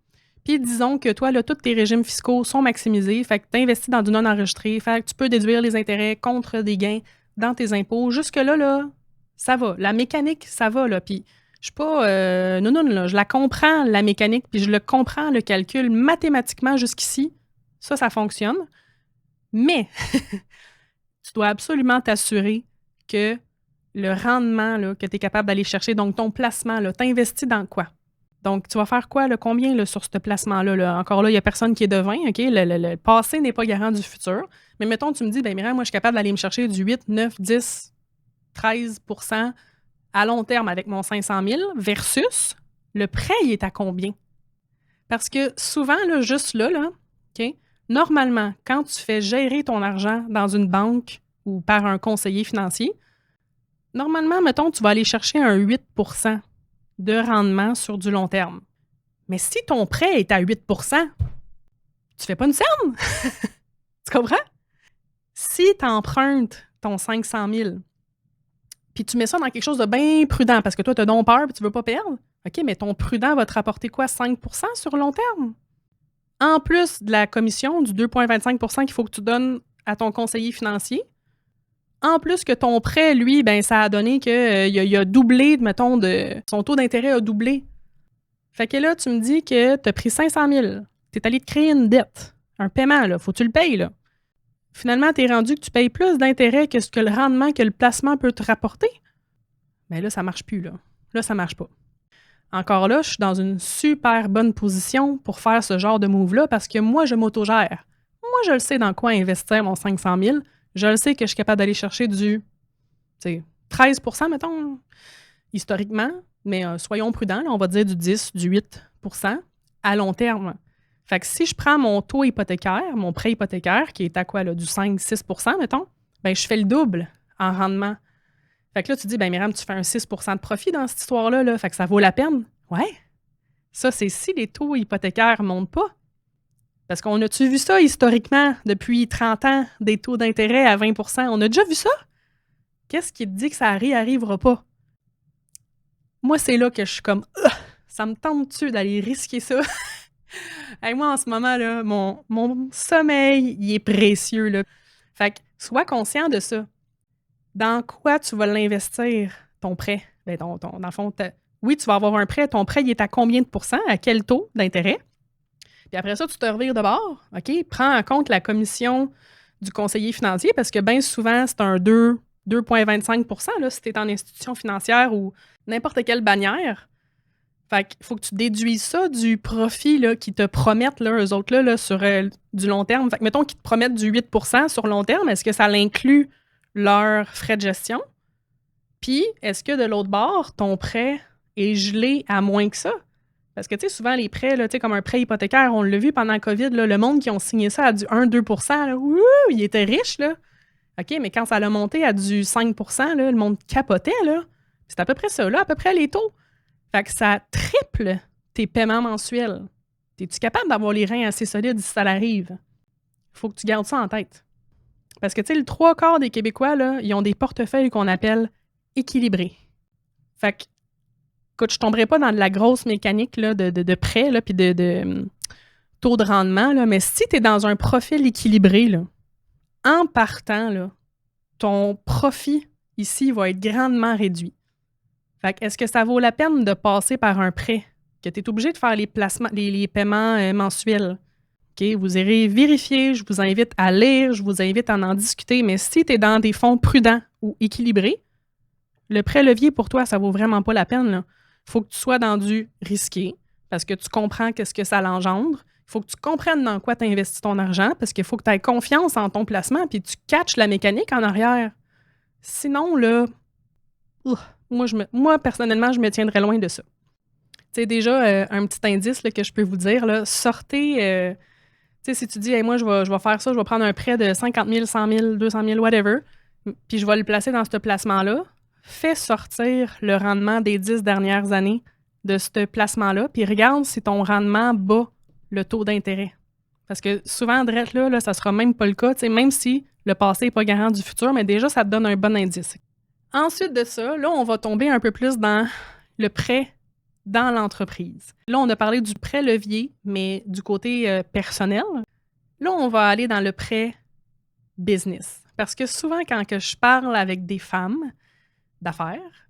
Puis disons que toi, là, tous tes régimes fiscaux sont maximisés, fait que t'investis dans du non-enregistré, fait que tu peux déduire les intérêts contre des gains dans tes impôts. Jusque-là, là, ça va. La mécanique, ça va, là. Puis je suis pas... non, là, je la comprends, la mécanique, puis je le comprends, le calcul. Mathématiquement, jusqu'ici, ça fonctionne. Mais tu dois absolument t'assurer que le rendement là, que tu es capable d'aller chercher, donc ton placement, tu investis dans quoi? Donc, tu vas faire quoi? Là, combien là, sur ce placement-là? Là? Encore là, il n'y a personne qui est devin. OK? Le passé n'est pas garant du futur. Mais mettons, tu me dis, ben Myriam, moi, je suis capable d'aller me chercher du 8, 9, 10, 13 % à long terme avec mon 500 000 versus le prêt, il est à combien? Parce que souvent, là, juste là, OK? Normalement, quand tu fais gérer ton argent dans une banque ou par un conseiller financier, normalement, mettons, tu vas aller chercher un 8 % de rendement sur du long terme. Mais si ton prêt est à 8 %, tu fais pas une scène. Tu comprends? Si tu empruntes ton 500 000 puis tu mets ça dans quelque chose de bien prudent parce que toi, tu as donc peur et tu ne veux pas perdre, OK, mais ton prudent va te rapporter quoi? 5 sur long terme? En plus de la commission du 2,25 qu'il faut que tu donnes à ton conseiller financier, en plus que ton prêt, lui, ben ça a donné qu'il il a doublé, mettons, son taux d'intérêt a doublé. Fait que là, tu me dis que tu as pris 500 000. Tu es allé te créer une dette, un paiement, là. Faut que tu le payes, là. Finalement, tu es rendu que tu payes plus d'intérêt que ce que le rendement que le placement peut te rapporter. Mais là, ça marche plus, là. Là, ça marche pas. Encore là, je suis dans une super bonne position pour faire ce genre de move-là parce que moi, je m'autogère. Moi, je le sais dans quoi investir mon 500 000. Je le sais que je suis capable d'aller chercher du 13 mettons, historiquement, mais soyons prudents, là, on va dire du 10, du 8 à long terme. Fait que si je prends mon taux hypothécaire, mon prêt hypothécaire, qui est à quoi, là, du 5-6 mettons, ben je fais le double en rendement. Fait que là, tu dis, ben Myriam, tu fais un 6 de profit dans cette histoire-là, là, fait que ça vaut la peine. Ouais. Ça, c'est si les taux hypothécaires ne montent pas. Parce qu'on a-tu vu ça historiquement depuis 30 ans, des taux d'intérêt à 20 On a déjà vu ça? Qu'est-ce qui te dit que ça réarrivera pas? Moi, c'est là que je suis comme, ça me tente-tu d'aller risquer ça? Hey, moi, en ce moment, là, mon sommeil, il est précieux, là. Fait que sois conscient de ça. Dans quoi tu vas l'investir, ton prêt? Ben, dans le fond, oui, tu vas avoir un prêt. Ton prêt, il est à combien de pourcents? À quel taux d'intérêt? Puis après ça, tu te revires de bord. OK? Prends en compte la commission du conseiller financier parce que bien souvent, c'est un 2,25 là, si tu es en institution financière ou n'importe quelle bannière. Fait qu'il faut que tu déduises ça du profit là, qu'ils te promettent, là, eux autres, là, sur du long terme. Fait que mettons qu'ils te promettent du 8 sur long terme, est-ce que ça l'inclut leurs frais de gestion? Puis, est-ce que de l'autre bord, ton prêt est gelé à moins que ça? Parce que, tu sais, souvent, les prêts, là, comme un prêt hypothécaire, on l'a vu pendant le COVID, là, le monde qui ont signé ça à du 1-2 là, ouh, ils étaient riches, là. OK, mais quand ça a monté à du 5 là, le monde capotait, là. C'est à peu près ça, là, à peu près les taux. Fait que ça triple tes paiements mensuels. Es-tu capable d'avoir les reins assez solides si ça l'arrive? Faut que tu gardes ça en tête. Parce que, tu sais, le 3/4 des Québécois, là, ils ont des portefeuilles qu'on appelle équilibrés. Fait que, écoute, je tomberai pas dans de la grosse mécanique là, de prêt, là, puis de taux de rendement, là, mais si tu es dans un profil équilibré, là, en partant, là, ton profit ici va être grandement réduit. Fait que, est-ce que ça vaut la peine de passer par un prêt? Que tu es obligé de faire les placements, les paiements mensuels? OK, vous irez vérifier, je vous invite à lire, je vous invite à en discuter, mais si tu es dans des fonds prudents ou équilibrés, le prêt levier pour toi, ça vaut vraiment pas la peine. Il faut que tu sois dans du risqué parce que tu comprends qu'est-ce que ça l'engendre. Il faut que tu comprennes dans quoi tu investis ton argent parce qu'il faut que tu aies confiance en ton placement puis tu catches la mécanique en arrière. Sinon, là, moi, personnellement, je me tiendrais loin de ça. Tu sais, déjà, un petit indice là, que je peux vous dire, là, sortez, tu sais, si tu dis, hey, moi, je vais faire ça, je vais prendre un prêt de 50 000, 100 000, 200 000, whatever, puis je vais le placer dans ce placement-là, fais sortir le rendement des 10 dernières années de ce placement-là, puis regarde si ton rendement bat le taux d'intérêt. Parce que souvent, direct là, ça sera même pas le cas, même si le passé n'est pas garant du futur, mais déjà, ça te donne un bon indice. Ensuite de ça, là, on va tomber un peu plus dans le prêt dans l'entreprise. Là, on a parlé du prêt levier, mais du côté personnel. Là, on va aller dans le prêt business. Parce que souvent, quand que je parle avec des femmes d'affaires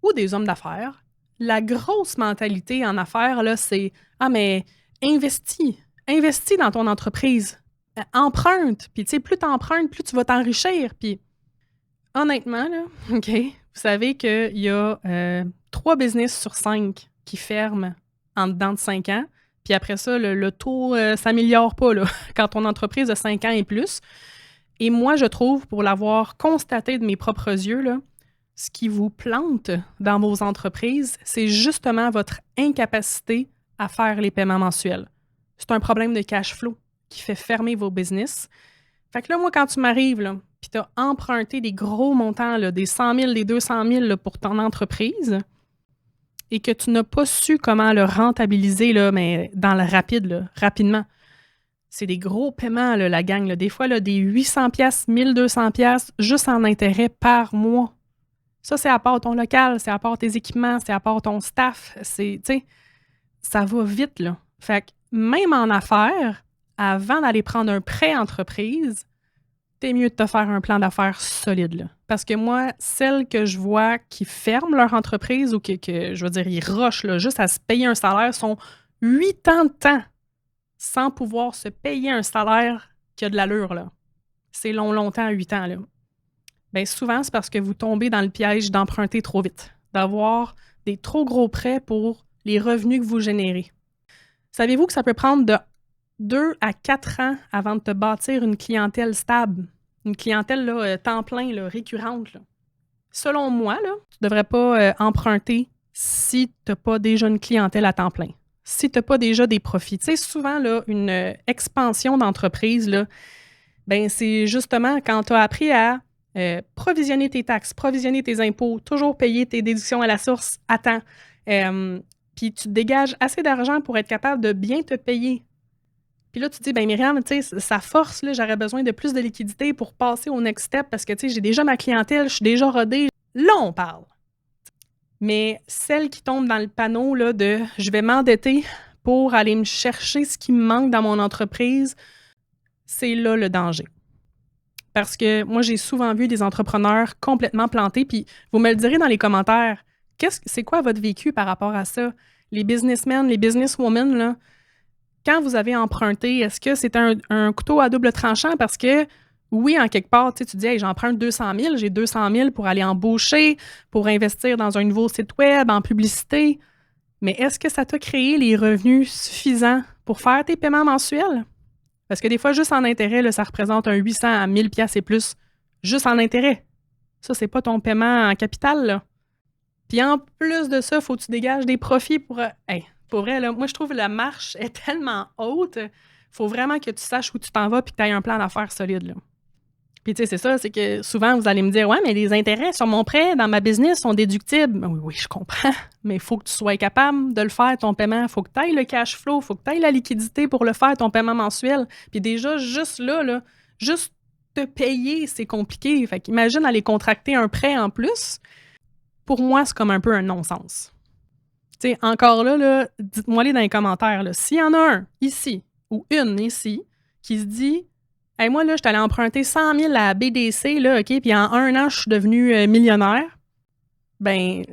ou des hommes d'affaires, la grosse mentalité en affaires, là, c'est « Ah, mais investis dans ton entreprise, emprunte, puis tu sais, plus tu empruntes, plus tu vas t'enrichir. » Puis honnêtement, là, OK, vous savez qu'il y a 3 business sur 5 qui ferment en dedans de 5 ans. Puis après ça, le taux s'améliore pas là, quand ton entreprise a 5 ans et plus. Et moi, je trouve, pour l'avoir constaté de mes propres yeux, là, ce qui vous plante dans vos entreprises, c'est justement votre incapacité à faire les paiements mensuels. C'est un problème de cash flow qui fait fermer vos business. Fait que là, moi, quand tu m'arrives, là, puis tu as emprunté des gros montants, là, des 100 000, des 200 000 là, pour ton entreprise, et que tu n'as pas su comment le rentabiliser, là, mais dans le rapide, là, rapidement, c'est des gros paiements, là, la gang. Là. Des fois, là, des 800$, 1200$ juste en intérêt par mois. Ça, c'est à part ton local, c'est à part tes équipements, c'est à part ton staff. C'est, tu sais, ça va vite, là. Fait que même en affaires, avant d'aller prendre un prêt entreprise, t'es mieux de te faire un plan d'affaires solide, là. Parce que moi, celles que je vois qui ferment leur entreprise ou que je veux dire, ils rushent, là, juste à se payer un salaire, sont 8 ans de temps sans pouvoir se payer un salaire qui a de l'allure, là. C'est longtemps, 8 ans, là. Bien, souvent, c'est parce que vous tombez dans le piège d'emprunter trop vite, d'avoir des trop gros prêts pour les revenus que vous générez. Savez-vous que ça peut prendre de 2 à 4 ans avant de te bâtir une clientèle stable, une clientèle là, temps plein, là, récurrente? Là. Selon moi, là, tu ne devrais pas emprunter si tu n'as pas déjà une clientèle à temps plein, si tu n'as pas déjà des profits. Tu sais, souvent, là, une expansion d'entreprise, là, ben, c'est justement quand tu as appris à provisionner tes taxes, provisionner tes impôts, toujours payer tes déductions à la source à temps. Puis tu te dégages assez d'argent pour être capable de bien te payer. Puis là, tu te dis, ben Myriam, tu sais, ça force, là, j'aurais besoin de plus de liquidité pour passer au next step parce que, tu sais, j'ai déjà ma clientèle, je suis déjà rodée. Là, on parle. Mais celle qui tombe dans le panneau là, de je vais m'endetter pour aller me chercher ce qui me manque dans mon entreprise, c'est là le danger. Parce que moi, j'ai souvent vu des entrepreneurs complètement plantés, puis vous me le direz dans les commentaires, c'est quoi votre vécu par rapport à ça? Les businessmen, les businesswomen, là, quand vous avez emprunté, est-ce que c'est un couteau à double tranchant? Parce que, oui, en quelque part, tu dis, hey, j'emprunte 200 000, j'ai 200 000 pour aller embaucher, pour investir dans un nouveau site web, en publicité. Mais est-ce que ça t'a créé les revenus suffisants pour faire tes paiements mensuels? Parce que des fois, juste en intérêt, là, ça représente un 800 à 1000 pièces et plus, juste en intérêt. Ça, c'est pas ton paiement en capital, là. Puis en plus de ça, il faut que tu dégages des profits pour... pour vrai, là, moi, je trouve que la marche est tellement haute, faut vraiment que tu saches où tu t'en vas puis que tu aies un plan d'affaires solide, là. Puis tu sais, c'est ça, c'est que souvent, vous allez me dire « Ouais, mais les intérêts sur mon prêt dans ma business sont déductibles. » Ben oui, je comprends, mais il faut que tu sois capable de le faire, ton paiement. Il faut que tu ailles le cash flow, il faut que tu ailles la liquidité pour le faire, ton paiement mensuel. Puis déjà, juste là, juste te payer, c'est compliqué. Fait qu'imagine aller contracter un prêt en plus. Pour moi, c'est comme un peu un non-sens. Tu sais, encore là, dites-moi-les dans les commentaires. S'il y en a un ici ou une ici qui se dit hey, moi, là, je suis allée emprunter 100 000 à BDC, là, OK, puis en 1 an, je suis devenue millionnaire. Ben,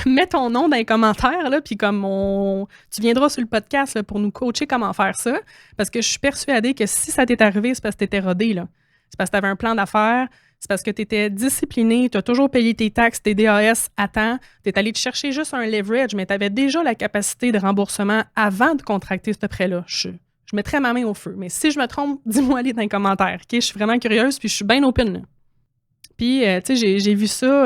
mets ton nom dans les commentaires, là, puis comme tu viendras sur le podcast là, pour nous coacher comment faire ça, parce que je suis persuadée que si ça t'est arrivé, c'est parce que t'étais rodé, là. C'est parce que t'avais un plan d'affaires, c'est parce que t'étais discipliné, t'as toujours payé tes taxes, tes DAS à temps, t'es allé te chercher juste un leverage, mais t'avais déjà la capacité de remboursement avant de contracter ce prêt-là. Je mettrais ma main au feu. Mais si je me trompe, dis-moi-les dans les commentaires. OK? Je suis vraiment curieuse, puis je suis bien open. Là. Puis, tu sais, j'ai vu ça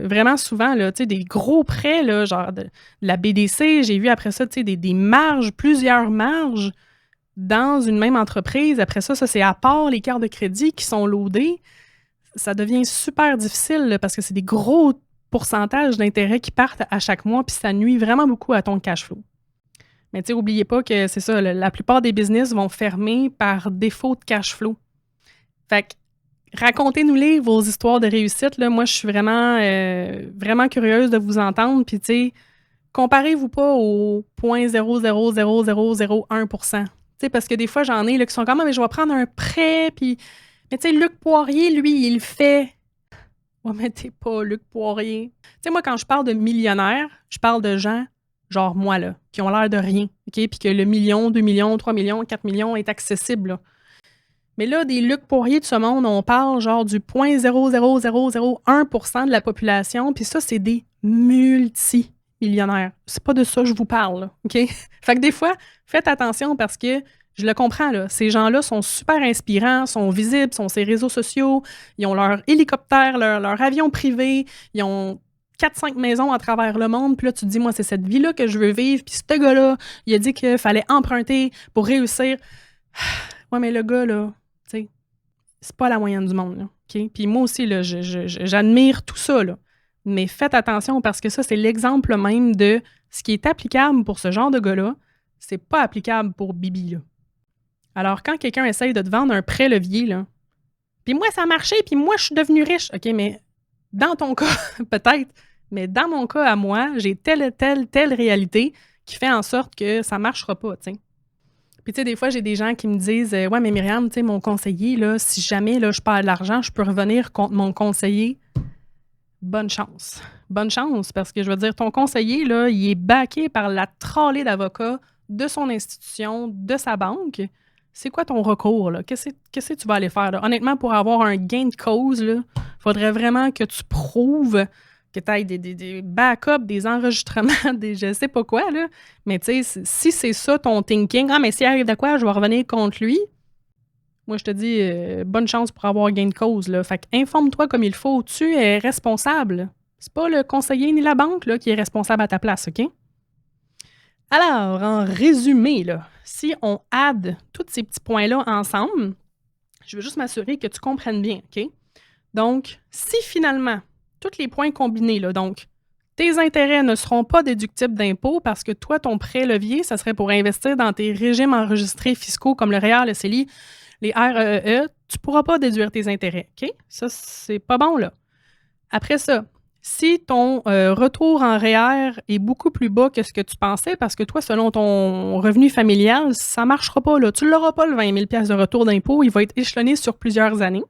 vraiment souvent, là, tu sais, des gros prêts, là, genre de la BDC. J'ai vu après ça, tu sais, des marges, plusieurs marges dans une même entreprise. Après ça, c'est à part les cartes de crédit qui sont loadées. Ça devient super difficile là, parce que c'est des gros pourcentages d'intérêts qui partent à chaque mois, puis ça nuit vraiment beaucoup à ton cash flow. Mais tu sais, n'oubliez pas que c'est ça, la plupart des business vont fermer par défaut de cash flow. Fait que racontez-nous-les vos histoires de réussite. Là. Moi, je suis vraiment, vraiment curieuse de vous entendre. Puis tu sais, comparez-vous pas au 0.00001%. Tu sais, parce que des fois, j'en ai là, qui sont comme, mais je vais prendre un prêt. Puis, mais tu sais, Luc Poirier, lui, il le fait. Ouais, mais t'es pas Luc Poirier. Tu sais, moi, quand je parle de millionnaires, je parle de gens genre moi, là, qui ont l'air de rien, OK? Puis que le 1 million, 2 millions, 3 millions, 4 millions est accessible, là. Mais là, des Luc Poirier de ce monde, on parle genre du 0.00001% de la population, puis ça, c'est des multimillionnaires. C'est pas de ça que je vous parle, là, OK? Fait que des fois, faites attention parce que je le comprends, là, ces gens-là sont super inspirants, sont visibles, sont sur les réseaux sociaux, ils ont leur hélicoptère, leur avion privé, ils ont 4-5 maisons à travers le monde, puis là, tu te dis, moi, c'est cette vie-là que je veux vivre, puis ce gars-là, il a dit qu'il fallait emprunter pour réussir. Ouais, mais le gars, là, tu sais, c'est pas la moyenne du monde, là, OK? Puis moi aussi, là, j'admire tout ça, là. Mais faites attention parce que ça, c'est l'exemple même de ce qui est applicable pour ce genre de gars-là, c'est pas applicable pour Bibi, là. Alors, quand quelqu'un essaye de te vendre un prêt levier, là, puis moi, ça a marché, puis moi, je suis devenue riche. OK, mais dans ton cas, peut-être, mais dans mon cas à moi, j'ai telle réalité qui fait en sorte que ça marchera pas, tu sais. Puis, tu sais, des fois, j'ai des gens qui me disent Ouais, mais Myriam, tu sais, mon conseiller, là, si jamais là, je perds de l'argent, je peux revenir contre mon conseiller. Bonne chance. Bonne chance, parce que je veux dire, ton conseiller, là, il est backé par la tralée d'avocats de son institution, de sa banque. C'est quoi ton recours, là? Qu'est-ce que tu vas aller faire, là? Honnêtement, pour avoir un gain de cause, il faudrait vraiment que tu prouves que tu aies des backups, des enregistrements, des je sais pas quoi, là. Mais tu sais, si c'est ça ton thinking, mais s'il arrive de quoi, je vais revenir contre lui. Moi, je te dis, bonne chance pour avoir gain de cause, là. Fait informe-toi comme il faut. Tu es responsable. C'est pas le conseiller ni la banque, là, qui est responsable à ta place, OK? Alors, en résumé, là, si on add tous ces petits points-là ensemble, je veux juste m'assurer que tu comprennes bien, OK? Donc, si finalement, tous les points combinés, là, donc, tes intérêts ne seront pas déductibles d'impôts parce que toi, ton prêt levier, ça serait pour investir dans tes régimes enregistrés fiscaux comme le REER, le CELI, les REE, tu ne pourras pas déduire tes intérêts, OK? Ça, c'est pas bon, là. Après ça, si ton retour en REER est beaucoup plus bas que ce que tu pensais, parce que toi, selon ton revenu familial, ça ne marchera pas, là. Tu ne l'auras pas, le 20 000 de retour d'impôt. Il va être échelonné sur plusieurs années.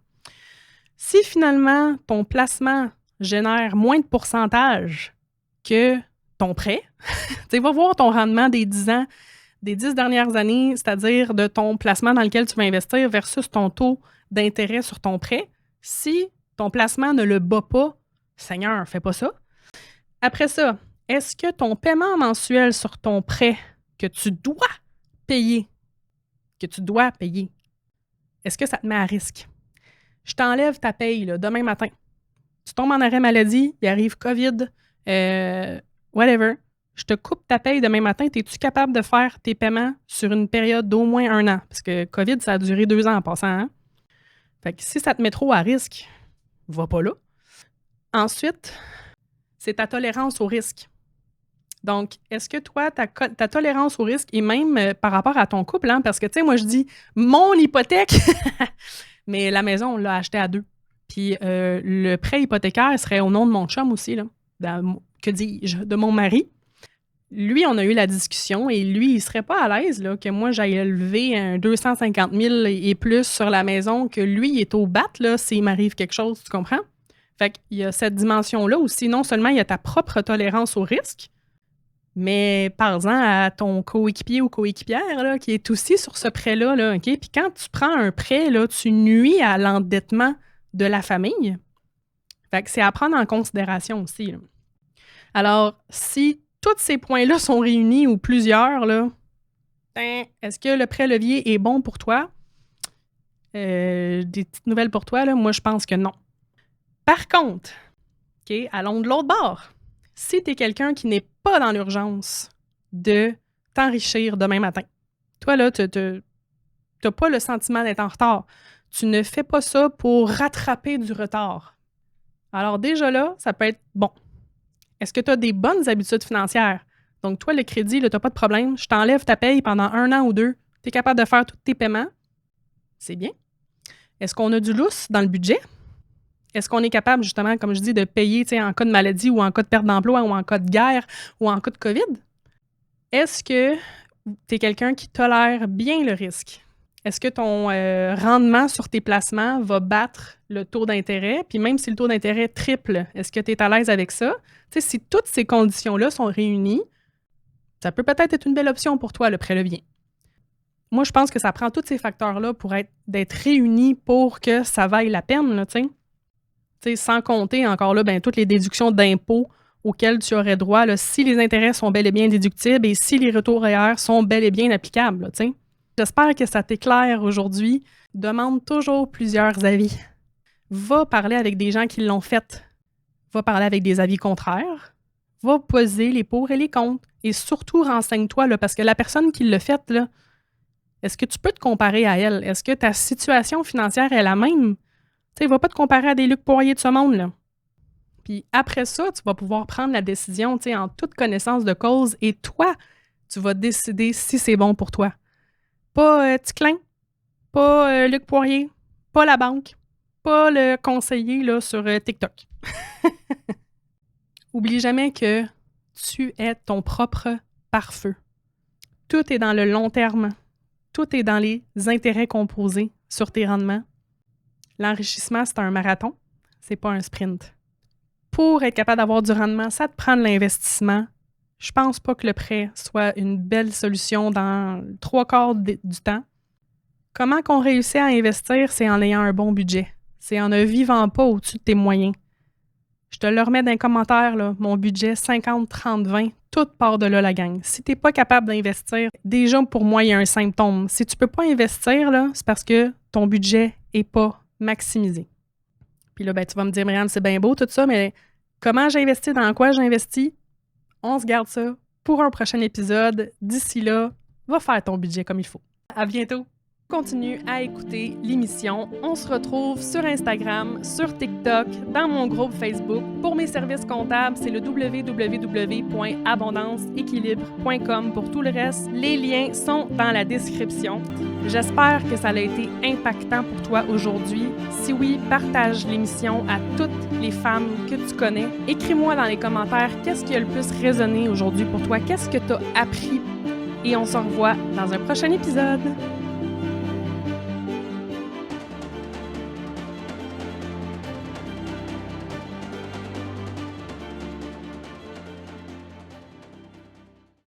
Si finalement, ton placement génère moins de pourcentage que ton prêt, tu vas voir ton rendement des 10 ans, des 10 dernières années, c'est-à-dire de ton placement dans lequel tu vas investir versus ton taux d'intérêt sur ton prêt. Si ton placement ne le bat pas, Seigneur, fais pas ça. Après ça, est-ce que ton paiement mensuel sur ton prêt que tu dois payer, est-ce que ça te met à risque? Je t'enlève ta paye là, demain matin. Tu tombes en arrêt maladie, il arrive COVID, whatever. Je te coupe ta paye demain matin. Es-tu capable de faire tes paiements sur une période d'au moins 1 an? Parce que COVID, ça a duré 2 ans en passant. Hein? Fait que si ça te met trop à risque, va pas là. Ensuite, c'est ta tolérance au risque. Donc, est-ce que toi, ta tolérance au risque est même par rapport à ton couple? Hein? Parce que, tu sais, moi, je dis mon hypothèque, mais la maison, on l'a achetée à 2. Puis le prêt hypothécaire serait au nom de mon chum aussi, là. Que dis-je? De mon mari. Lui, on a eu la discussion et lui, il serait pas à l'aise là, que moi, j'aille lever un 250 000 et plus sur la maison, que lui, il est au bat là, s'il m'arrive quelque chose, tu comprends? Fait qu'il y a cette dimension-là aussi. Non seulement il y a ta propre tolérance au risque, mais parle-en à ton coéquipier ou coéquipière là, qui est aussi sur ce prêt-là, là, OK? Puis quand tu prends un prêt, là, tu nuis à l'endettement de la famille. Fait que c'est à prendre en considération aussi, là. Alors, si tous ces points-là sont réunis ou plusieurs, là, est-ce que le prêt levier est bon pour toi? Des petites nouvelles pour toi, là, moi, je pense que non. Par contre, OK, allons de l'autre bord. Si tu es quelqu'un qui n'est pas dans l'urgence de t'enrichir demain matin, toi, là, tu n'as pas le sentiment d'être en retard. Tu ne fais pas ça pour rattraper du retard. Alors déjà là, ça peut être bon. Est-ce que tu as des bonnes habitudes financières? Donc, toi, le crédit, tu n'as pas de problème. Je t'enlève ta paye pendant 1 an ou 2. Tu es capable de faire tous tes paiements. C'est bien. Est-ce qu'on a du lousse dans le budget? Est-ce qu'on est capable, justement, comme je dis, de payer en cas de maladie ou en cas de perte d'emploi ou en cas de guerre ou en cas de COVID? Est-ce que tu es quelqu'un qui tolère bien le risque? Est-ce que ton rendement sur tes placements va battre le taux d'intérêt? Puis même si le taux d'intérêt triple, est-ce que tu es à l'aise avec ça? Tu sais, si toutes ces conditions-là sont réunies, ça peut peut-être être une belle option pour toi, le prêt levier. Moi, je pense que ça prend tous ces facteurs-là pour d'être réunis pour que ça vaille la peine, là, tu sais, sans compter encore là, toutes les déductions d'impôts auxquelles tu aurais droit, là, si les intérêts sont bel et bien déductibles et si les retours REER sont bel et bien applicables, là, tu sais. J'espère que ça t'éclaire aujourd'hui. Demande toujours plusieurs avis. Va parler avec des gens qui l'ont fait. Va parler avec des avis contraires. Va poser les pour et les contre. Et surtout, renseigne-toi, là, parce que la personne qui l'a fait, là, est-ce que tu peux te comparer à elle? Est-ce que ta situation financière est la même? Tu sais, va pas te comparer à des Luc Poirier de ce monde, là. Puis après ça, tu vas pouvoir prendre la décision, tu sais, en toute connaissance de cause. Et toi, tu vas décider si c'est bon pour toi. Pas Ticlin, pas Luc Poirier, pas la banque, pas le conseiller là, sur TikTok. Oublie jamais que tu es ton propre pare-feu. Tout est dans le long terme. Tout est dans les intérêts composés sur tes rendements. L'enrichissement, c'est un marathon, c'est pas un sprint. Pour être capable d'avoir du rendement, ça te prend de l'investissement. Je pense pas que le prêt soit une belle solution dans 3/4 du temps. Comment qu'on réussit à investir? C'est en ayant un bon budget. C'est en ne vivant pas au-dessus de tes moyens. Je te le remets dans les commentaires, là, mon budget 50, 30, 20, tout part de là, la gang. Si tu n'es pas capable d'investir, déjà pour moi, il y a un symptôme. Si tu ne peux pas investir, là, c'est parce que ton budget n'est pas maximisé. Puis là, ben, tu vas me dire, Myriam, c'est bien beau tout ça, mais comment j'investis, dans quoi j'investis? On se garde ça pour un prochain épisode. D'ici là, va faire ton budget comme il faut. À bientôt! Continue à écouter l'émission. On se retrouve sur Instagram, sur TikTok, dans mon groupe Facebook. Pour mes services comptables, c'est le www.abondanceéquilibre.com. Pour tout le reste, les liens sont dans la description. J'espère que ça a été impactant pour toi aujourd'hui. Si oui, partage l'émission à toutes les femmes que tu connais. Écris-moi dans les commentaires qu'est-ce qui a le plus résonné aujourd'hui pour toi, qu'est-ce que tu as appris. Et on se revoit dans un prochain épisode.